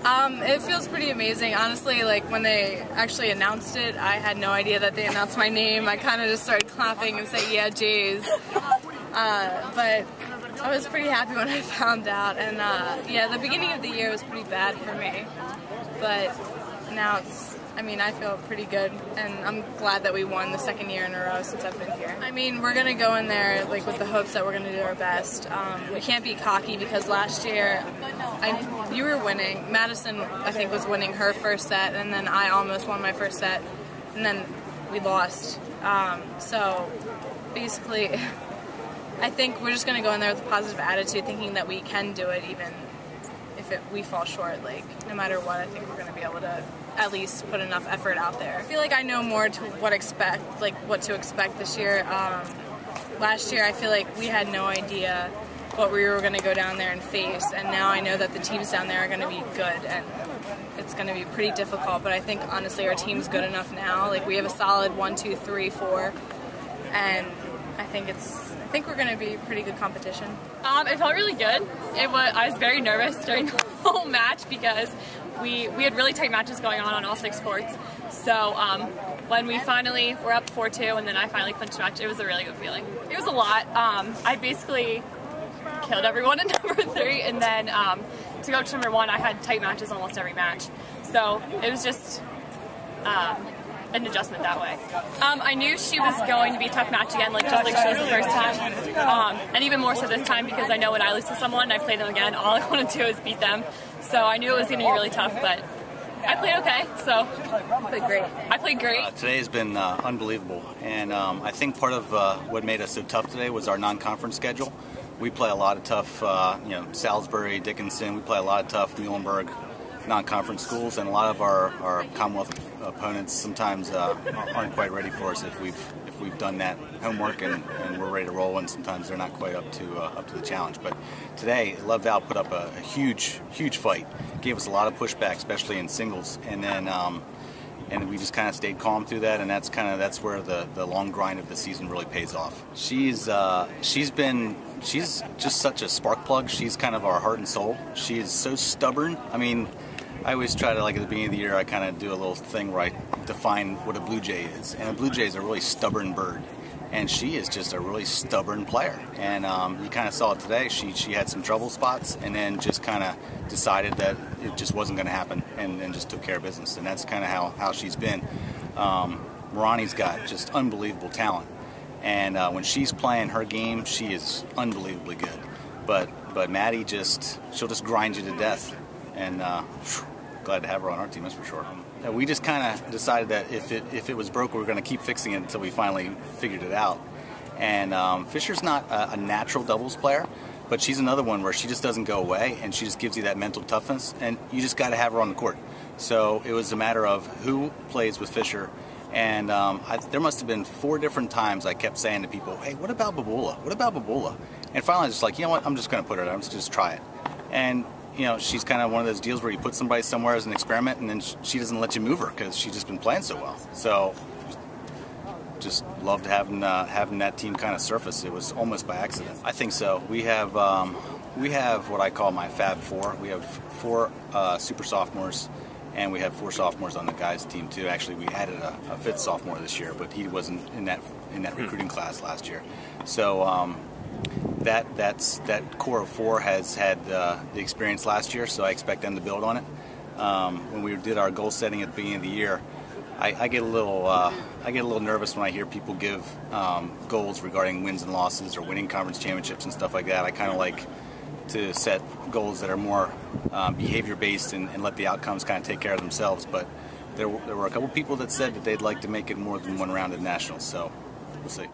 It feels pretty amazing. Honestly, like when they actually announced it, I had no idea that they announced my name. I kind of just started clapping and saying, yeah, Jays. But I was pretty happy when I found out. And yeah, the beginning of the year was pretty bad for me. But now I feel pretty good, and I'm glad that we won the second year in a row since I've been here. I mean, we're going to go in there like with the hopes that we're going to do our best. We can't be cocky because last year you were winning. Madison, I think, was winning her first set, and then I almost won my first set, and then we lost. So basically, I think we're just going to go in there with a positive attitude, thinking that we can do it even if we fall short. Like, no matter what, I think we're going to be able to at least put enough effort out there. I feel like I know more to what to expect this year. Last year, I feel like we had no idea what we were going to go down there and face, and now I know that the teams down there are going to be good, and it's going to be pretty difficult, but I think honestly our team's good enough now. Like, we have a solid 1, 2, 3, 4, and I think we're going to be pretty good competition. It felt really good. I was very nervous during the whole match because we had really tight matches going on all 6 courts. So when we finally were up 4-2 and then I finally clinched the match, it was a really good feeling. It was a lot. I basically killed everyone in number 3, and then to go to number 1, I had tight matches almost every match. So it was just an adjustment that way. I knew she was going to be a tough match again, just like she was the first time, and even more so this time because I know when I lose to someone and I play them again, all I want to do is beat them. So I knew it was going to be really tough, but I played okay. So I played great. I played great. Today has been unbelievable, and I think part of what made us so tough today was our non-conference schedule. We play a lot of tough, Salisbury, Dickinson. We play a lot of tough Muhlenberg non-conference schools, and a lot of our Commonwealth opponents sometimes aren't quite ready for us if we've done that homework and we're ready to roll, and sometimes they're not quite up to the challenge. But today, Lebanon put up a huge fight, gave us a lot of pushback, especially in singles, and then and we just kind of stayed calm through that, and that's where the long grind of the season really pays off. She's just such a spark plug. She's kind of our heart and soul. She is so stubborn. I mean, I always try to, like, at the beginning of the year, I kind of do a little thing where I define what a blue jay is. And a blue jay is a really stubborn bird. And she is just a really stubborn player. And you kind of saw it today. She had some trouble spots and then just kind of decided that it just wasn't going to happen and just took care of business. And that's kind of how she's been. Marani's got just unbelievable talent. And when she's playing her game, she is unbelievably good. But Maddie she'll just grind you to death. And glad to have her on our team, that's for sure. We just kind of decided that if it was broke, we were going to keep fixing it until we finally figured it out. And Fisher's not a natural doubles player, but she's another one where she just doesn't go away, and she just gives you that mental toughness, and you just got to have her on the court. So it was a matter of who plays with Fisher. And there must have been 4 different times I kept saying to people, hey, what about Babula? What about Babula? And finally I was just like, you know what, I'm just going to put her there. I'm just try it. And she's kind of one of those deals where you put somebody somewhere as an experiment, and then she doesn't let you move her because she's just been playing so well. So just loved having that team kind of surface. It was almost by accident. I think so. We have what I call my Fab Four. We have 4 super sophomores, and we have 4 sophomores on the guys' team too. Actually, we added a 5th sophomore this year, but he wasn't in that recruiting class last year. So that core of 4 has had the experience last year, so I expect them to build on it. When we did our goal setting at the beginning of the year, I get a little nervous when I hear people give goals regarding wins and losses or winning conference championships and stuff like that. I kind of like to set goals that are more behavior based and let the outcomes kind of take care of themselves. But there were a couple people that said that they'd like to make it more than 1 round at nationals, so we'll see.